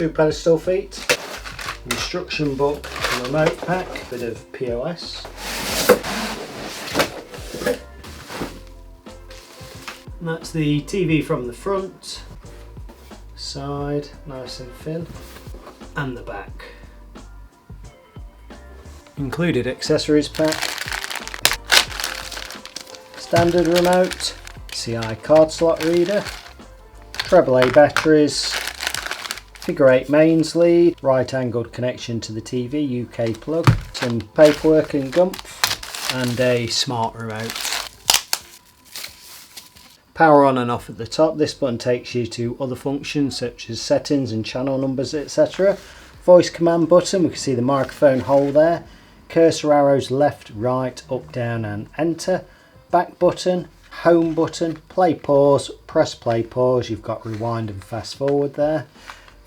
2 pedestal feet, instruction book, remote pack, bit of POS. And that's the TV from the front, side, nice and thin, and the back. Included accessories pack, standard remote, CI card slot reader, AAA batteries, figure 8 mains lead, right angled connection to the TV, UK plug, some paperwork and gumph, and a smart remote. Power on and off at the top. This button takes you to other functions such as settings and channel numbers, etc. Voice command button, we can see the microphone hole there. Cursor arrows left, right, up, down and enter. Back button, home button, play pause, press play pause, you've got rewind and fast forward there.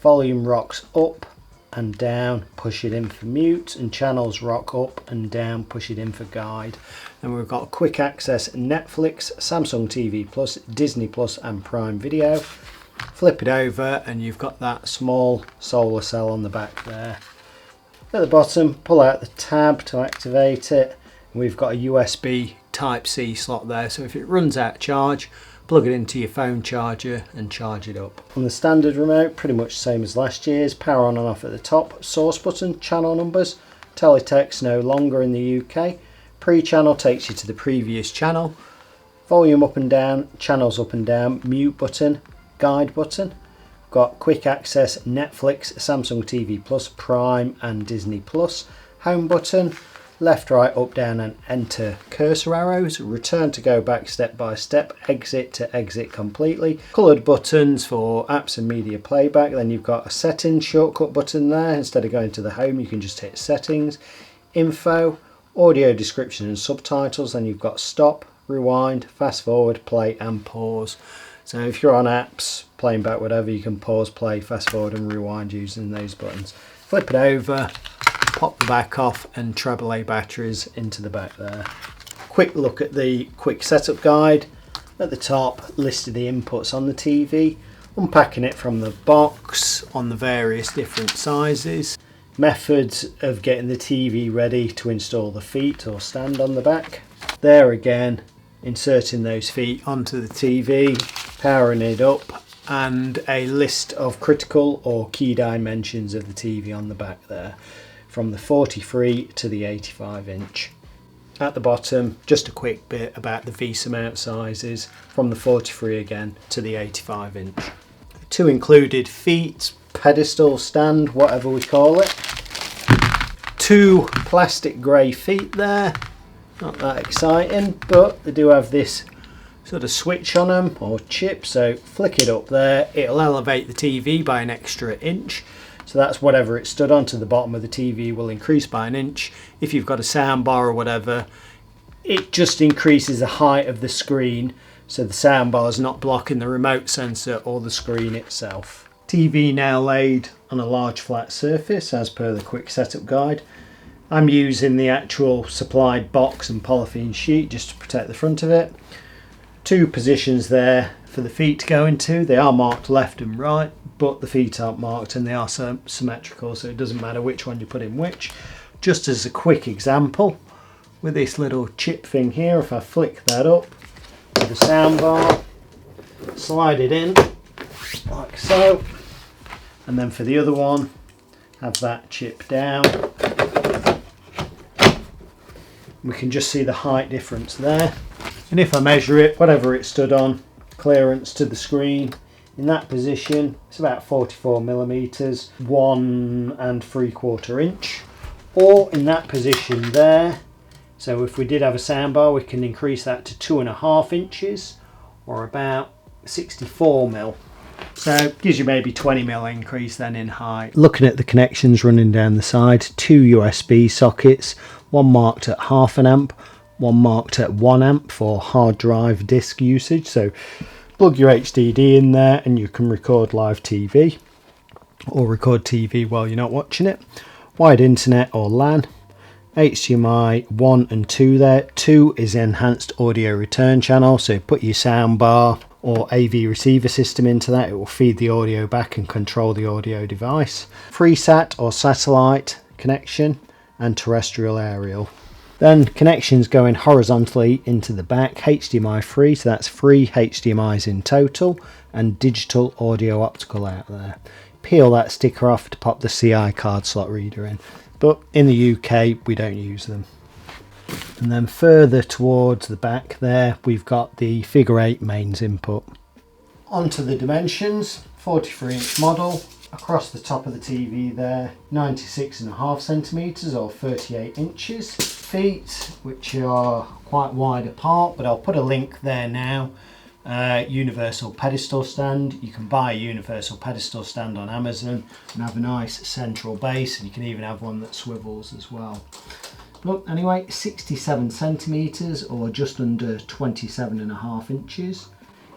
Volume rocks up and down, push it in for mute, and channels rock up and down, push it in for guide. And we've got quick access Netflix, Samsung TV Plus, Disney Plus and Prime Video. Flip it over and you've got that small solar cell on the back there. At the bottom, pull out the tab to activate it. We've got a USB Type-C slot there, so if it runs out of charge, plug it into your phone charger and charge it up. On the standard remote, pretty much the same as last year's. Power on and off at the top, source button, channel numbers, teletext no longer in the UK, pre-channel takes you to the previous channel, volume up and down, channels up and down, mute button, guide button. Got quick access Netflix, Samsung TV Plus, Prime and Disney Plus, home button, left, right, up, down and enter cursor arrows, return to go back step by step, exit to exit completely, coloured buttons for apps and media playback. Then you've got a settings shortcut button there. Instead of going to the home you can just hit settings, info, audio description and subtitles. Then you've got stop, rewind, fast forward, play and pause. So if you're on apps, playing back whatever, you can pause, play, fast forward and rewind using those buttons. Flip it over, pop the back off and AAA batteries into the back there. Quick look at the quick setup guide. At the top, listed the inputs on the TV, unpacking it from the box on the various different sizes. Methods of getting the TV ready to install the feet or stand on the back. There again, inserting those feet onto the TV, powering it up, and a list of critical or key dimensions of the TV on the back there, from the 43 to the 85 inch. At the bottom, just a quick bit about the VESA mount sizes, from the 43 again to the 85 inch. 2 included feet, pedestal, stand, whatever we call it. 2 plastic grey feet there, not that exciting, but they do have this sort of switch on them or chip, so flick it up there, it'll elevate the TV by an extra inch. So that's whatever it stood on to the bottom of the TV will increase by an inch. If you've got a sound bar or whatever, it just increases the height of the screen so the sound bar is not blocking the remote sensor or the screen itself. TV now laid on a large flat surface as per the quick setup guide. I'm using the actual supplied box and polythene sheet just to protect the front of it. 2 positions there for the feet to go into. They are marked left and right, but the feet aren't marked and they are symmetrical, so it doesn't matter which one you put in which. Just as a quick example, with this little chip thing here, if I flick that up with the sound bar, slide it in like so, and then for the other one, have that chip down. We can just see the height difference there. And if I measure it, whatever it stood on, clearance to the screen, in that position, it's about 44 millimeters, 1 3/4 inch. Or in that position there, so if we did have a soundbar, we can increase that to 2.5 inches, or about 64 mil. So it gives you maybe 20 mil increase then in height. Looking at the connections running down the side, 2 USB sockets, one marked at 0.5 amp, one marked at 1 amp for hard drive disk usage. So plug your HDD in there and you can record live TV or record TV while you're not watching it. Wired internet or LAN, HDMI 1 and 2 there. 2 is enhanced audio return channel, so put your sound bar or AV receiver system into that. It will feed the audio back and control the audio device. FreeSat or satellite connection, and terrestrial aerial. Then connections going horizontally into the back, HDMI 3, so that's 3 HDMIs in total, and digital audio optical out there. Peel that sticker off to pop the CI card slot reader in, but in the UK we don't use them. And then further towards the back there we've got the figure 8 mains input. Onto the dimensions, 43-inch model. Across the top of the TV there, 96.5 centimetres or 38 inches. Feet, which are quite wide apart, but I'll put a link there now. Universal pedestal stand. You can buy a universal pedestal stand on Amazon and have a nice central base, and you can even have one that swivels as well. Look, anyway, 67 centimetres or just under 27.5 inches,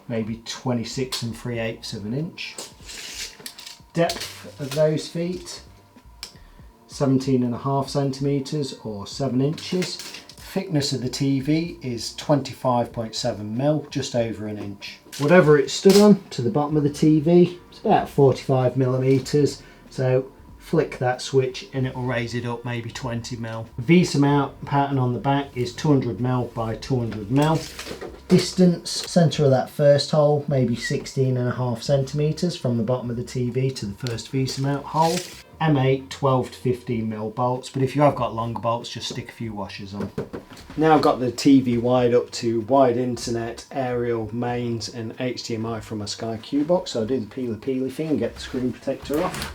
maybe 26 3/8 of an inch. Depth of those feet, 17.5 centimetres or 7 inches. Thickness of the TV is 25.7mm, just over an inch. Whatever it stood on to the bottom of the TV, it's about 45mm, so flick that switch and it will raise it up maybe 20mm. VESA mount pattern on the back is 200mm by 200mm. Distance, centre of that first hole, maybe 16.5 centimetres from the bottom of the TV to the first VESA mount hole. M8 12 to 15mm bolts, but if you have got longer bolts, just stick a few washers on. Now I've got the TV wired up to wired internet, aerial, mains and HDMI from a Sky Q box, so I'll do the peely thing and get the screen protector off.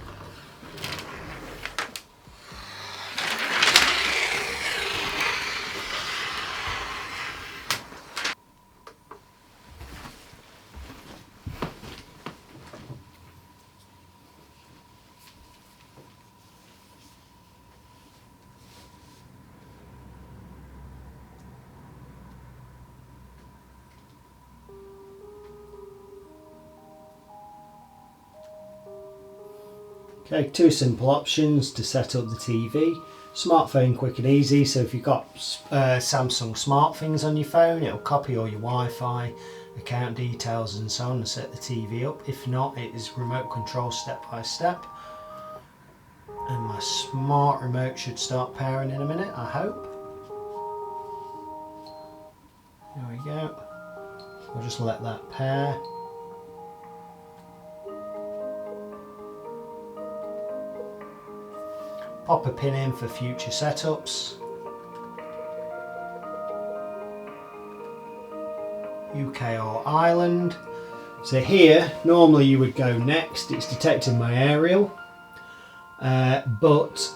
Okay, two simple options to set up the TV. Smartphone quick and easy, so if you've got Samsung Smart Things on your phone, it'll copy all your Wi-Fi, account details and so on and set the TV up. If not, it is remote control step by step. And my smart remote should start pairing in a minute, I hope. There we go. We'll just let that pair. Pop a pin in for future setups. UK or Ireland. So here, normally you would go next, it's detecting my aerial. But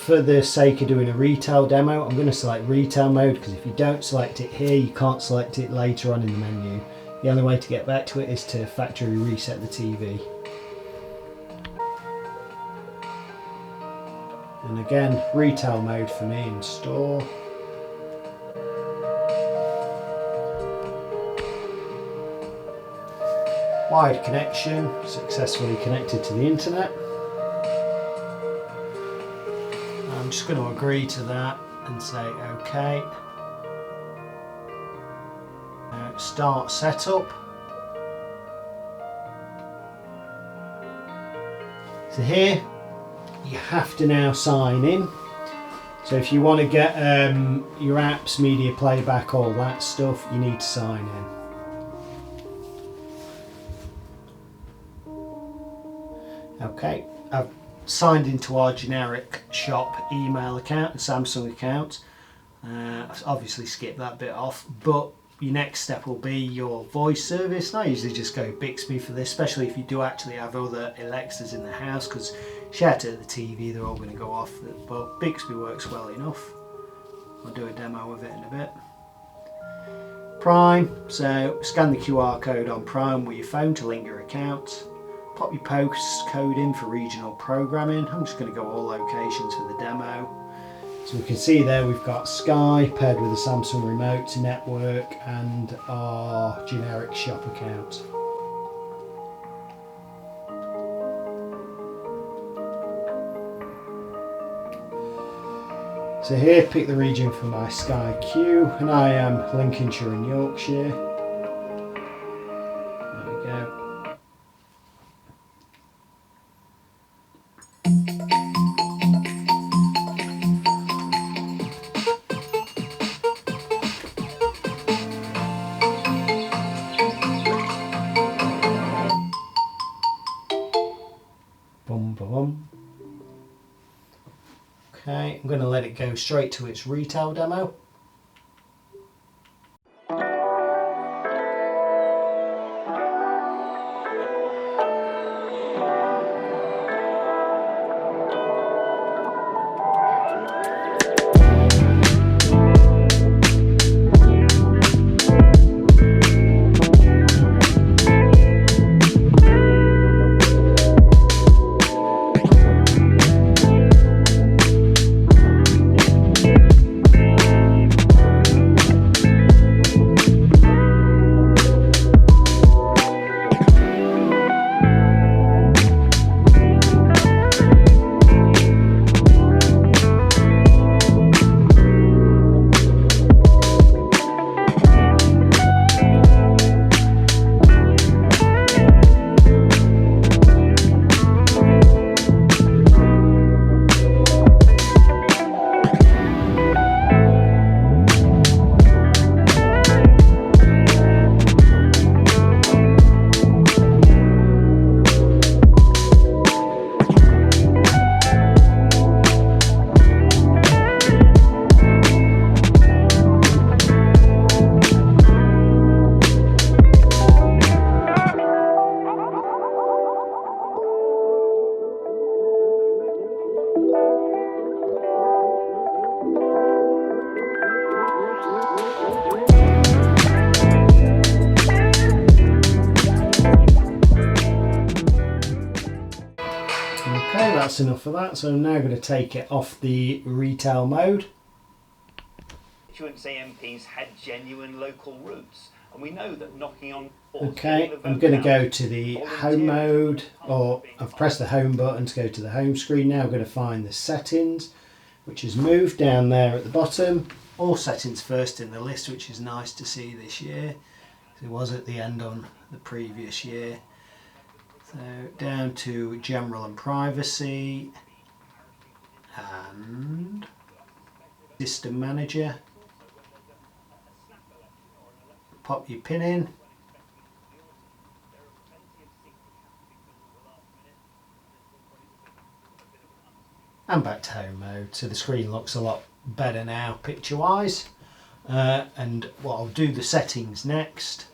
for the sake of doing a retail demo, I'm going to select retail mode, because if you don't select it here, you can't select it later on in the menu. The only way to get back to it is to factory reset the TV. And again, retail mode for me in store. Wired connection, successfully connected to the internet. I'm just going to agree to that and say OK. Now start setup. So here, you have to now sign in. So if you want to get your apps, media playback, all that stuff, you need to sign in. Okay, I've signed into our generic shop email account and Samsung account. Obviously skip that bit off, but your next step will be your voice service. And I usually just go Bixby for this, especially if you do actually have other Alexas in the house, because share to the TV, they're all going to go off, but Bixby works well enough. I'll do a demo of it in a bit. Prime, so scan the QR code on Prime with your phone to link your account. Pop your postcode in for regional programming. I'm just going to go all locations for the demo. So we can see there we've got Sky paired with the Samsung remote network and our generic shop account. So here, pick the region for my Sky Q, and I am Lincolnshire and Yorkshire. Okay, I'm going to let it go straight to its retail demo. Okay, that's enough of that. So I'm now going to take it off the retail mode. Constituents AMPs had genuine local roots, and we know that knocking on Okay, I'm going to go to the home mode, or I've pressed the home button to go to the home screen. Now I'm going to find the settings, which is moved down there at the bottom. All settings first in the list, which is nice to see this year. It was at the end on the previous year. So down to general and privacy and system manager. Pop your pin in. And back to home mode. So the screen looks a lot better now picture wise. And what I'll do the settings next.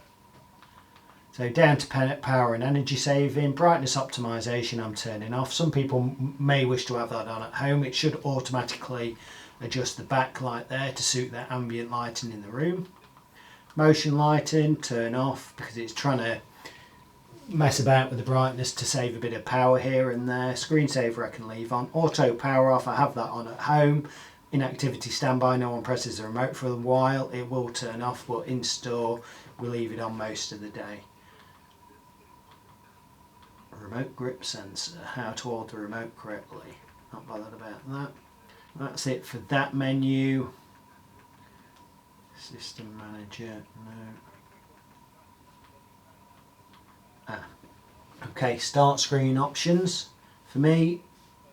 So down to power and energy saving, brightness optimization I'm turning off. Some people may wish to have that on at home. It should automatically adjust the backlight there to suit the ambient lighting in the room. Motion lighting, turn off because it's trying to mess about with the brightness to save a bit of power here and there. Screensaver I can leave on. Auto power off, I have that on at home. Inactivity standby, no one presses the remote for a while, it will turn off, but in store we leave it on most of the day. Remote grip sensor, how to hold the remote correctly, not bothered about that. That's it for that menu. System manager, no. Okay, start screen options. For me,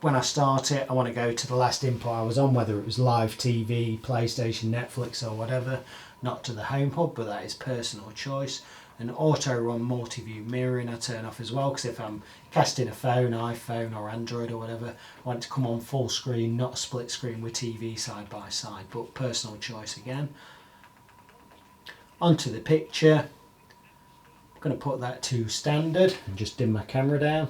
when I start it, I want to go to the last input I was on, whether it was live TV, PlayStation, Netflix or whatever, not to the home hub, but that is personal choice. And auto run multi-view mirroring I turn off as well, because if I'm casting a phone, iPhone or Android or whatever, I want it to come on full screen, not split screen with TV side by side, but personal choice again. Onto the picture, I'm going to put that to standard and just dim my camera down.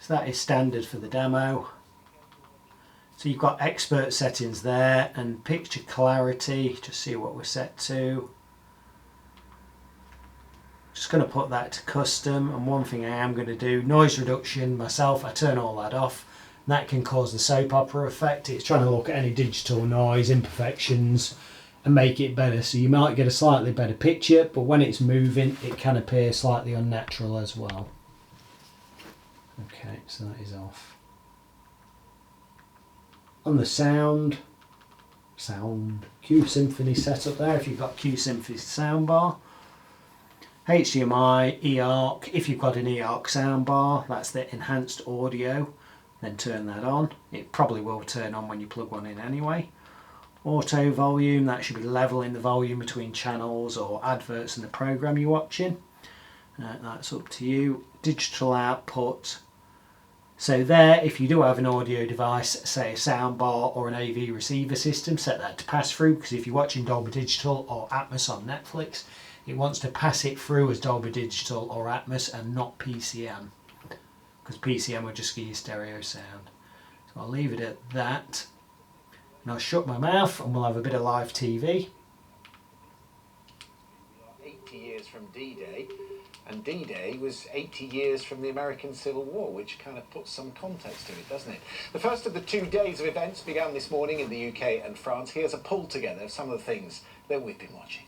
So that is standard for the demo. So you've got expert settings there and picture clarity, just see what we're set to. Just going to put that to custom, and one thing I am going to do, noise reduction myself, I turn all that off. And that can cause the soap opera effect. It's trying to look at any digital noise, imperfections and make it better. So you might get a slightly better picture, but when it's moving it can appear slightly unnatural as well. Okay, so that is off. On the sound, Q Symphony setup there, if you've got Q Symphony soundbar. HDMI, eARC, if you've got an eARC soundbar, that's the enhanced audio, then turn that on. It probably will turn on when you plug one in anyway. Auto volume, that should be leveling the volume between channels or adverts in the program you're watching. That's up to you. Digital output, So there, if you do have an audio device, say a soundbar or an AV receiver system, set that to pass through, because if you're watching Dolby Digital or Atmos on Netflix, it wants to pass it through as Dolby Digital or Atmos and not PCM, because PCM will just give you stereo sound. So I'll leave it at that, and I'll shut my mouth and we'll have a bit of live TV. 80 years from D-Day, and D-Day was 80 years from the American Civil War, which kind of puts some context to it, doesn't it? The first of the 2 days of events began this morning in the UK and France. Here's a pull together of some of the things that we've been watching.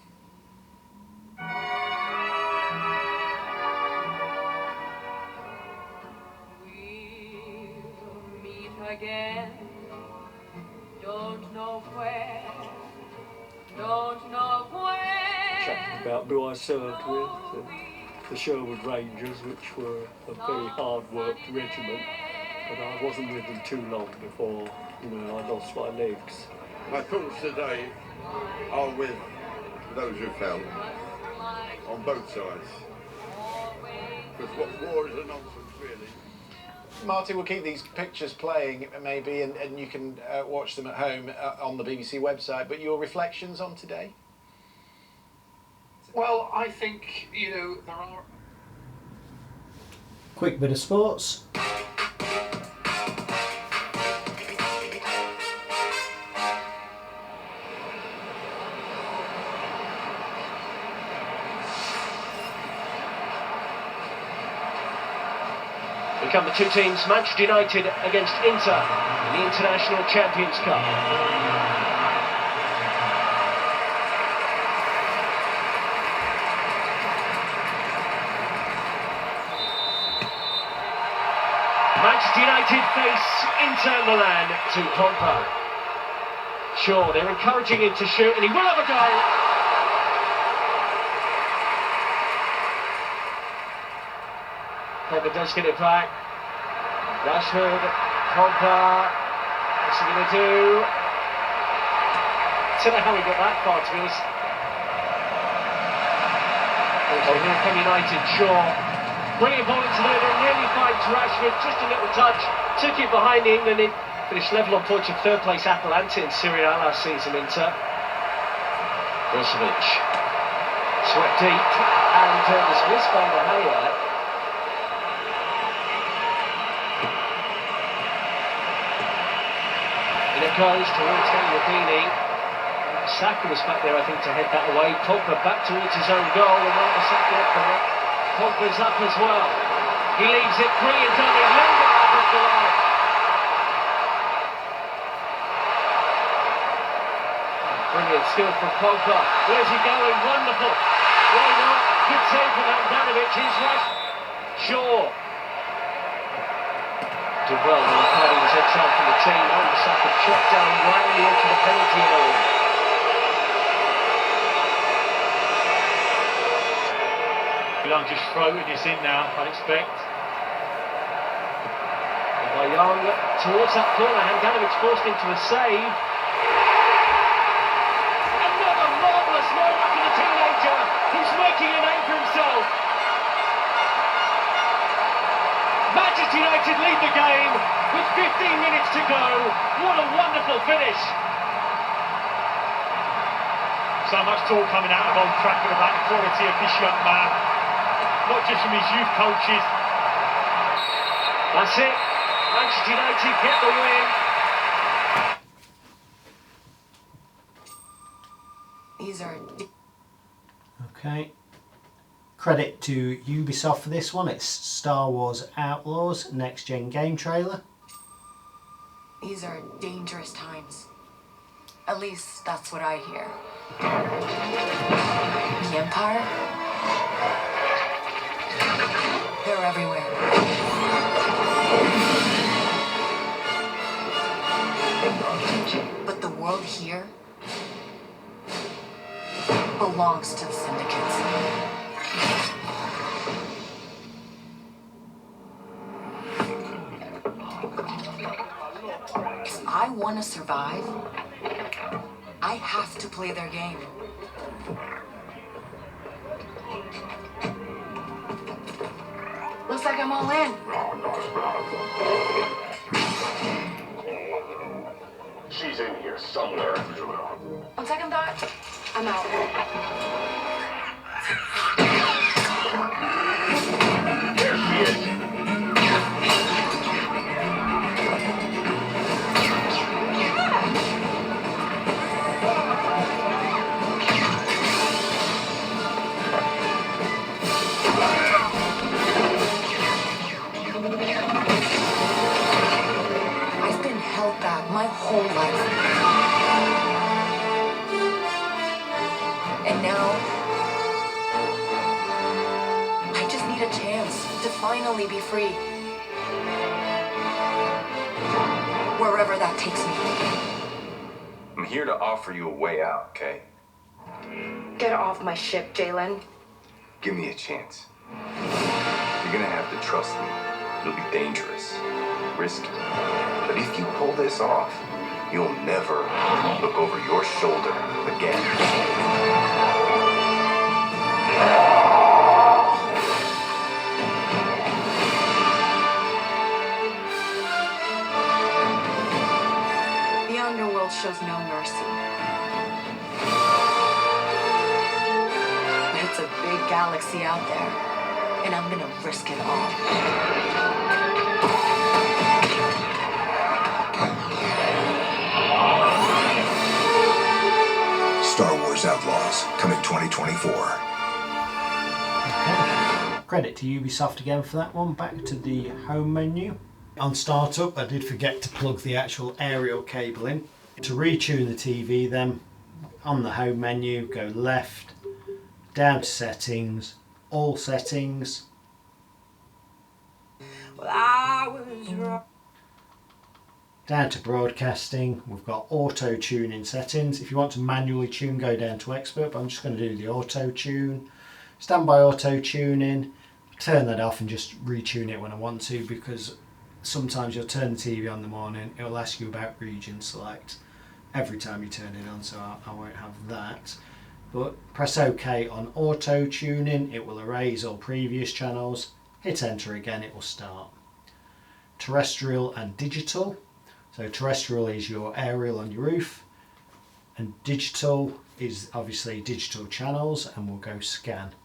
We'll meet again. Don't know where. Don't know where. Chatting about who I served with, the Sherwood Rangers, which were a very hard-worked regiment, but I wasn't with them too long before, I lost my legs. My thoughts today are with those who fell, on both sides. Because what war is a nonsense, really. Marty, we'll keep these pictures playing, maybe, and you can watch them at home on the BBC website. But your reflections on today? Well, I think, there are... Quick bit of sports. Here come the two teams, Manchester United against Inter in the International Champions Cup. Manchester United face Inter Milan to Pogba. Sure, they're encouraging him to shoot, and he will have a goal. Pogba does get it back. Rashford, Pogba. What's he going to do? I don't know how he got that far, to be honest. Oh, here come United, Shaw. Brilliant ball into there, they nearly finds Rashford, just a little touch, took it behind England, and finished level on points with third place Atalanta in Serie A last season. Inter. Brozovic, swept deep, and was missed by De Gea. And it goes towards Gabini. Saka was back there, I think, to head that away. Pogba back towards his own goal, and Wan-Bissaka up for it. Pogba's up as well. He leaves it brilliant on him. Linda up at the line. Brilliant skill from Pogba. Where's he going? Wonderful. Why not? Good save from Handanovic. He's right. Shaw. Did well when Cardi was exiled from the team. Wan-Bissaka chopped down right into the penalty area. Young just floating this in now, I'd expect. By Young towards that corner, Handanovic forced into a save. Another marvellous moment for the teenager who's making a name for himself. Manchester United lead the game with 15 minutes to go. What a wonderful finish. So much talk coming out of Old Trafford about the quality of this young man. Not just from his youth coaches. That's it. Manchester United get the win. These are... Okay. Credit to Ubisoft for this one. It's Star Wars Outlaws next-gen game trailer. These are dangerous times. At least that's what I hear. The Empire? They're everywhere. But the world here belongs to the syndicates. If I want to survive, I have to play their game. Looks like I'm all in. She's in here somewhere. On second thought, I'm out. There she is. I've been held back my whole life. And now, I just need a chance to finally be free. Wherever that takes me. I'm here to offer you a way out, okay? Get off my ship, Jalen. Give me a chance. You're gonna have to trust me. It'll be dangerous, risky. But if you pull this off, you'll never look over your shoulder again. The underworld shows no mercy. But it's a big galaxy out there, and I'm gonna risk it all. Star Wars Outlaws, coming 2024. Credit to Ubisoft again for that one. Back to the home menu. On startup, I did forget to plug the actual aerial cable in. To retune the TV then, on the home menu, go left, down to settings, all settings. Well, I was wrong. Down to broadcasting, we've got auto tuning settings. If you want to manually tune, go down to expert, but I'm just going to do the auto tune. Standby auto tuning, turn that off and just retune it when I want to, because sometimes you'll turn the TV on in the morning, it'll ask you about region select every time you turn it on, so I won't have that. But press OK on auto tuning, it will erase all previous channels. Hit enter again, it will start. Terrestrial and digital. So terrestrial is your aerial on your roof, and digital is obviously digital channels, and we'll go scan.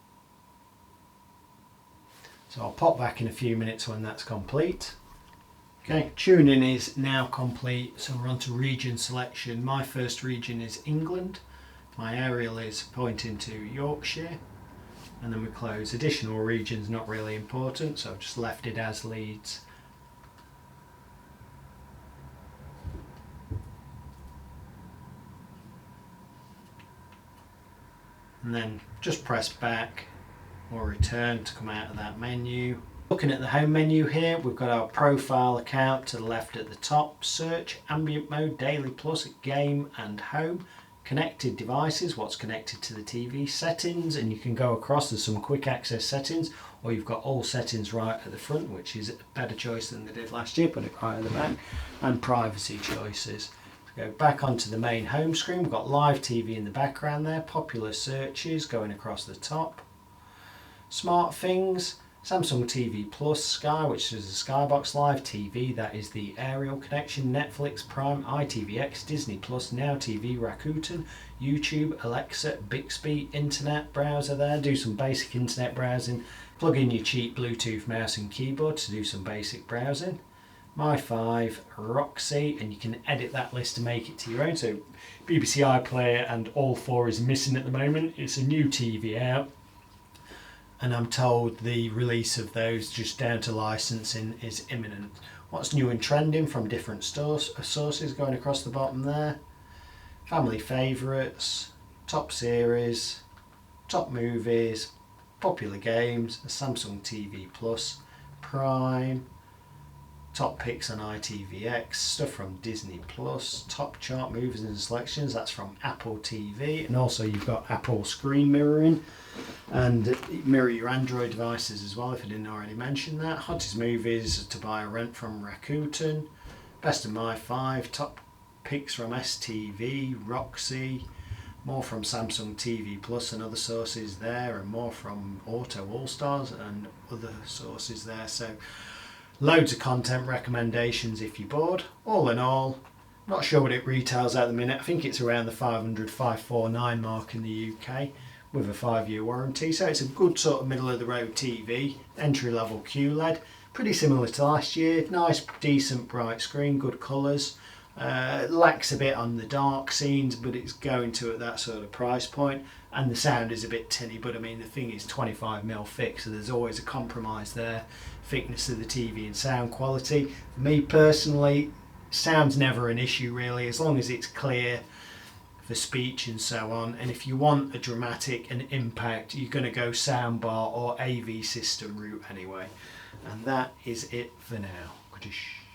So I'll pop back in a few minutes when that's complete. Okay, tuning is now complete, so we're on to region selection. My first region is England. My aerial is pointing to Yorkshire, and then we close. Additional regions not really important, so I've just left it as Leeds. And then just press back or return to come out of that menu. Looking at the home menu here, we've got our profile account to the left at the top, search, ambient mode, daily plus, game and home, connected devices, what's connected to the TV, settings, and you can go across, there's some quick access settings, or you've got all settings right at the front, which is a better choice than they did last year, put it right at the back, and privacy choices. Go back onto the main home screen, we've got live TV in the background there, popular searches going across the top, smart things, Samsung TV Plus, Sky, which is a Skybox Live TV, that is the aerial connection, Netflix, Prime, ITVX, Disney Plus, Now TV, Rakuten, YouTube, Alexa, Bixby, internet browser there, do some basic internet browsing, plug in your cheap Bluetooth mouse and keyboard to do some basic browsing. My5, Roxy, and you can edit that list to make it to your own. So BBC iPlayer and All 4 is missing at the moment. It's a new TV out, and I'm told the release of those just down to licensing is imminent. What's new and trending from different sources going across the bottom there. Family favourites, top series, top movies, popular games, Samsung TV Plus, Prime, top picks on ITVX, stuff from Disney Plus, top chart movies and selections, that's from Apple TV, and also you've got Apple screen mirroring, and mirror your Android devices as well if I didn't already mention that. Hottest movies to buy or rent from Rakuten, best of my 5, top picks from STV, Roxy, more from Samsung TV Plus and other sources there, and more from Auto All-Stars and other sources there. So loads of content recommendations if you're bored. All in all, not sure what it retails at the minute. I think it's around the 549 mark in the UK with a 5-year warranty. So it's a good sort of middle of the road TV, entry level QLED, pretty similar to last year. Nice, decent, bright screen, good colours. Lacks a bit on the dark scenes, but it's going to at that sort of price point. And the sound is a bit tinny, but I mean the thing is 25mm thick, so there's always a compromise there. Thickness of the TV and sound quality. For me personally, sound's never an issue really, as long as it's clear for speech and so on. And if you want a dramatic and impact, you're going to go soundbar or AV system route anyway. And that is it for now. Good-ish.